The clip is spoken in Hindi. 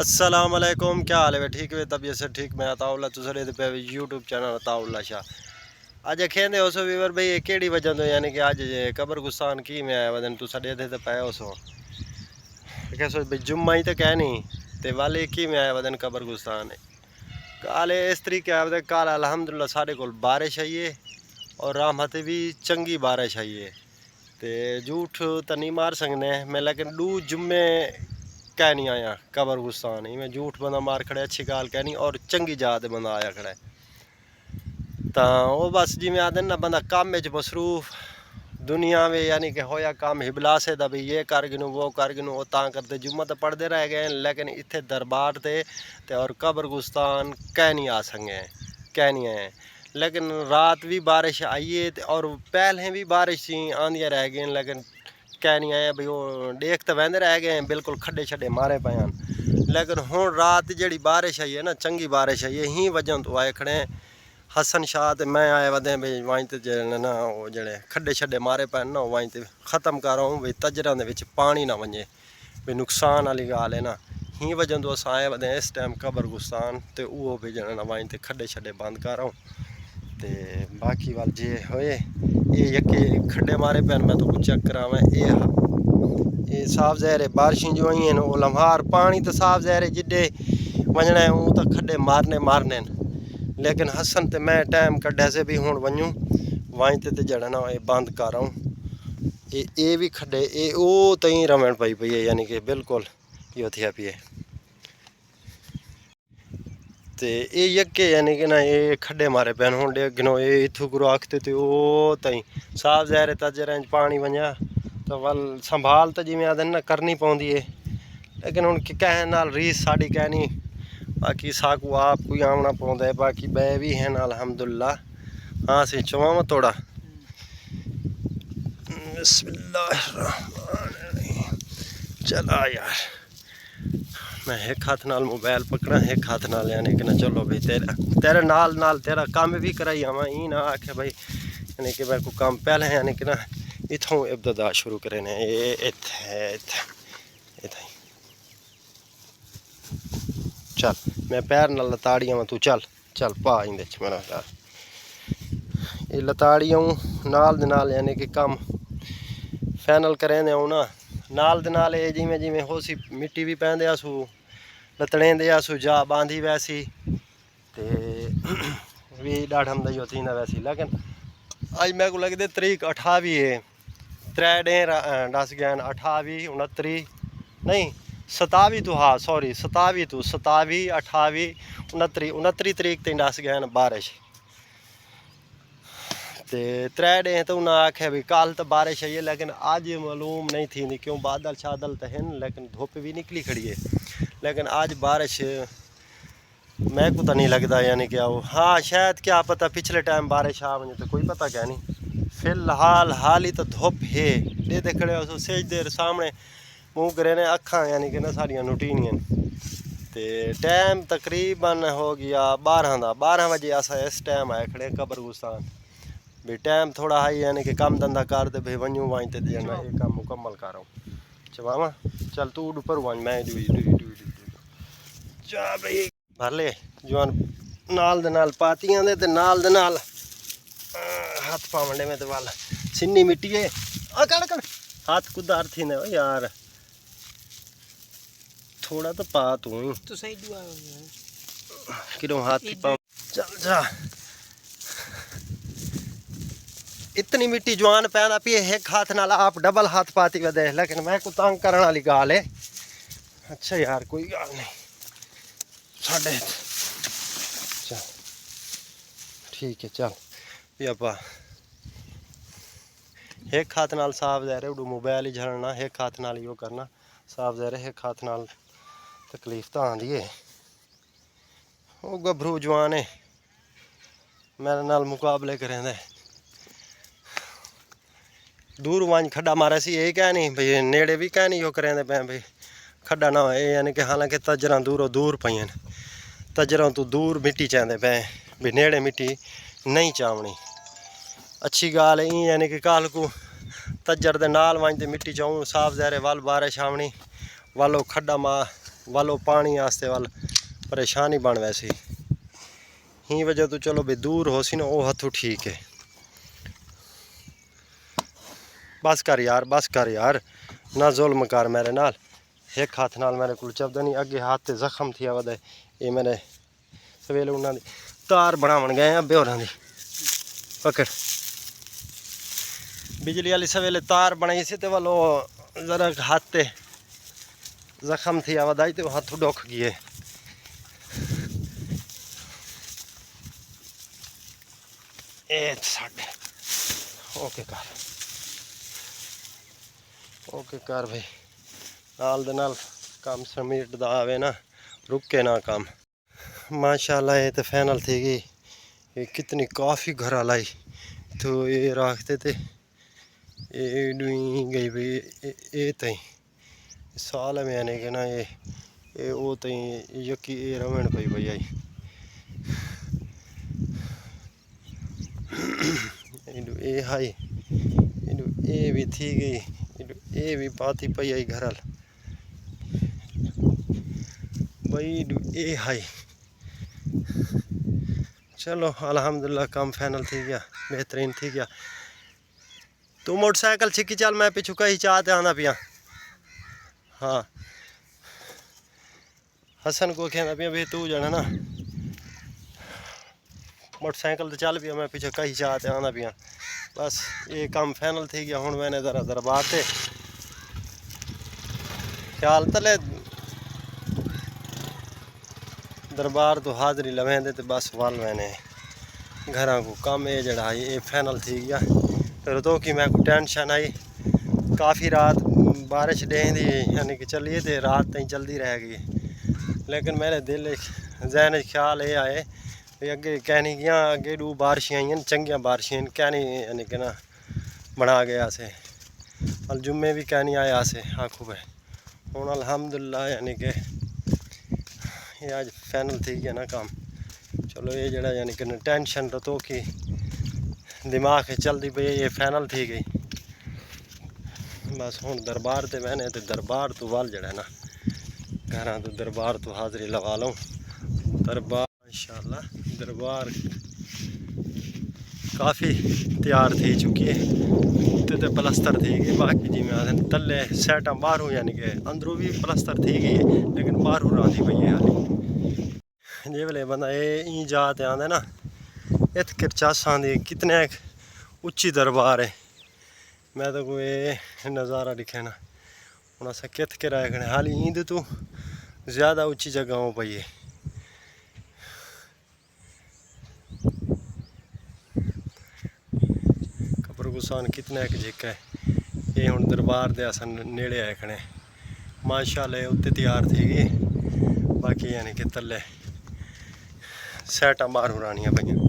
अस्सलाम वालेकुम, क्या हाल है? ठीक है, तबीयत से ठीक। मैं अताउल्ला तुसरे पे यूट्यूब चैनल अताउल्ला शाह। अज खेंदे हो सो वीवर भाई केड़ी वजह तो यानी कि अज जे कबर गुस्तान की में आया वदन तुसा दे थे पे हो सो कैसो भाई जुम्मा ही तो कह नहीं ते वाले की में आया वदन कबर गुस्तान काले इस तरीके आया काल अल्हम्दुलिल्लाह साढ़े को बारिश आई है और राहमत भी चंगी बारिश आई है ते झूठ तो नहीं मार सकने मैं लेकिन दू जुम्मे कह नहीं आया कबर गुस्तान ही मैं झूठ बंदा मार खड़े अच्छी गाल कह नहीं और चंगी जात बंदा आया खड़ा तो वो बस जिमें आदे ना बंदा काम में मसरूफ दुनिया में यानी कि होया काम हिबला से दा भी ये कर गिनू वो कर गिनू वो ता करते जुम्मा तो पढ़ते रह गए लेकिन इतने दरबार ते और कबर गुस्तान कह नहीं आ सके कह नहीं आए लेकिन रात भी बारिश आई है और पहले भी बारिश आंदियाँ रह गई लेकिन कह नहीं आए भाई वो देख तो वहदे रह गए बिल्कुल खड्डे छड्डे मारे पे हैं लेकिन हुण रात जी बारिश आई है ना चंगी बारिश आई है ही वजह तो आए खड़े हसन शाह ते मैं आए वधे भाई वहीं ते ना वो जड़े खड्डे छड्डे मारे पे ना वहीं ते ख़त्म कर रहा हूँ भाई तजरां दे विच पानी ना वजे भाई नुकसान वाली गाल है ना ही वजह तो अस आए वधे इस टाइम कबर गुस्तान ते वो भी जड़े ना वहीं ते खड्डे छड्डे बंद कर रहा हूँ ते बाकी वाल जे होए ये यके खड्डे मारे पे मैं तो चेक करावे ये साफ ज़हर बारिशें जो आई हैं वो लम्हार पानी तो साफ ज़हर जिडे वजना है वो तो खड्डे मारने लेकिन हसन ते मैं टाइम कड्ढे से भी हूँ वनूँ वहीं ते जड़ा ना ये बंद कर रहा हूँ ये भी खड्डे ये वो तई रमण पई पई है यानी कि बिल्कुल यो थिया पिए ते ये यके यानी कि ना ये खड्डे मारे पैन हूँ गिनो ये इथू गुरु आखते थे वो तई साफ ज़हर तजर पानी वजा तो वल संभाल तो जिमें आदन ना करनी पौंदी है लेकिन हूँ कह नाल रीस साड़ी कहनी बाकी साकू आप कोई आमना पौंदा है बाकी बै भी हैं अल्हम्दुलिल्लाह हाँ से चवावा थोड़ा चला यार मैं एक हाथ नाल मोबाइल पकड़ा एक हाथ नाल यानी कि ना चलो भाई तेरे नाल तेरा काम भी कराई आवा ई ना आखे भाई यानी कि मैं को काम पहले यानी कि ना इथों इब्तदा शुरू करे ने ये चल मैं पैर नाल लताड़ियां तू चल चल पा इंदे मेरा यार ये लताड़ियां नाल दे नाल यानी कि काम फाइनल करें दे ना नाल दे नाल ये जिमें जिमें हो सी मिट्टी भी पैंदे आसू लतड़ें दे आसू जा बांधी वैसी ते भी डाढ़म दी होती ना वैसी लेकिन अज मैं को लगदे तरीक 28 है 3 डे 10 गैन 28 29 नहीं 27 तो हाँ सॉरी 27 तो 27 28 29 तरीक तीन 10 गैन बारिश ते 3 डे तो उन्हें आखे भी कल तो बारिश आई है लेकिन आज मालूम नहीं थी क्यों बादल शादल तो हैं लेकिन धुप भी निकली खड़ी है लेकिन आज बारिश मैं को तो नहीं लगता यानी कि आओ हाँ शायद क्या पता पिछले टाइम बारिश आ वजे तो कोई पता क्या नहीं फिलहाल हाल ही तो धुप है दे खड़े हो सेज देर सामने मुँह करे ने अखा यानी कि ना साड़ियाँ नुटीनियां ते टाइम तकरीबन हो गया 12 बजे असा इस टाइम आए खड़े कबर गुस्तान भी टाइम थोड़ा हाई यानी कि काम धंधा कर दे भाई वनूँ वहीं ते देना ये काम मुकम्मल कर रहा हूँ चवावा चल तू ऊपर वन मैं जा भाई भर ले जवान नाल दे नाल पातियां दे ते नाल दे नाल हाथ पावंडे में तो वाल सिन्नी मिट्टी है कड़ हाथ कुदार थी ना यार थोड़ा तो पा तू तो सही दुआ किरो हाथ पा चल जा इतनी मिट्टी जवान पैदा पी एक हाथ नाल आप डबल हाथ पाती वदे लेकिन मैं को तंग करने वाली गाल है अच्छा यार कोई गाल नहीं साढ़े चल ठीक है चल भी आपा एक हाथ नाल साफ ज़हर उड़ू मोबाइल ही झड़ना एक हाथ नाल यो करना साफ ज़हर एक हाथ नाल तकलीफ तो आँदी है वो गभरू जवान है मेरे नाल मुकाबले करें दे दूर वांज खड्डा मारे सी यही कह नहीं भाई नेड़े भी कह नहीं यो करें दे भाई खड्डा ना हो यानी कि हालांकि तजर दूरों दूर पईन तजरों तो दूर मिट्टी चाहते पे भी नेड़े मिट्टी नहीं चावनी अच्छी गाल है यानी कि कल को तजर दे नाल वंजते मिट्टी चाऊँ साफ ज़हरे वल बारिश आवनी वालो खड्डा मार वालो पानी आस्ते वाल परेशानी बन वैसी ही वजह तो चलो भी दूर हो सी ना वो हथू ठीक है। बस कर यार ना जुल्म कर मेरे नाल। एक हाथ नाल मेरे को चबदा नहीं, अगे हाथ ते जख्म थी वधे। ये मैंने सवेले उन्होंने तार बनावन गए अब्बे होरां दी पकड़ बिजली वाली सवेले तार बनाई सी ते वालो जरा हाथ ते जख्म थी वधाई तो हाथ डुक गए। ओके कर भाई नाल दे नाल काम समीट दा आवे ना रुके ना काम। माशाल्लाह ये तो फाइनल थी गई। ये कितनी काफ़ी घर लाई तो ये रखते थे ये गई भाई ये तई साल में आने के ना ये वो तई यकी ये रवण पई भाई आई ये हाई ये भी थी गई ये भी पाती पई आई घर भाई ये हाई। चलो अल्हम्दुलिल्लाह काम फाइनल थी गया बेहतरीन थी गया। तू मोटरसाइकिल छिकी चल मैं पिछू कहीं चाहते आना पिया। हाँ हसन को कहना पिया भाई तू जाना ना मोटरसाइकिल तो चल पिया मैं पीछे कहीं चाहते आना पिया। बस ये काम फाइनल थी गया। हुण मैंने जरा दरबार से ख्याल तले दरबार तो हाजरी लवेंदे तो बस वाल मैंने घर को काम ये जड़ा ये फाइनल थी गया। फिर तो कि मैं को टेंशन आई काफ़ी रात बारिश डेंदी यानी कि चलिए तो रात तक चलती रह गई। लेकिन मेरे दिल जहन ख्याल ये आए अगे कहनी गया अगे दू बारिशें आई चंगिया बारिशें कहनी यानी कि ना बना गया से अल जुम्मे भी कहनी आया से आखू भाई हूँ अल्हम्दुलिल्लाह यानी कि ये आज फाइनल थी गया ना काम। चलो ये जड़ा यानी कि टेंशन तो कि दिमाग चलती पई ये फाइनल थी गई। बस हूँ दरबार ते मैंने तो दरबार तो वाल जड़ा ना घर तो दरबार तो हाज़री लगा लूँ। दरबार इंशाल्लाह दरबार काफ़ी तैयार थी चुकी है तो प्लस्तर थी गई। बाकी जी मैं आखिर तले सैटा बाहरों यानी कि अंदरों भी प्लस्तर थी गई है लेकिन बाहरों रांधी पई है हाली। जे वेले बंदा ये जात आंदा ना इत किरचासां दी कितने उच्ची दरबार है। मैं तो कोई नज़ारा दिखे ना हूँ अस कित के रखने हाली ईंद तो ज़्यादा उच्ची जगहों पई है। कबर गुसान कितना एक जिक है ये हूँ दरबार दे अस नेड़े आए खने माशाल्लाह उत्ते तैयार थी गई। बाकी यानी कि तले सैटा बाहरों रानियां पईयां।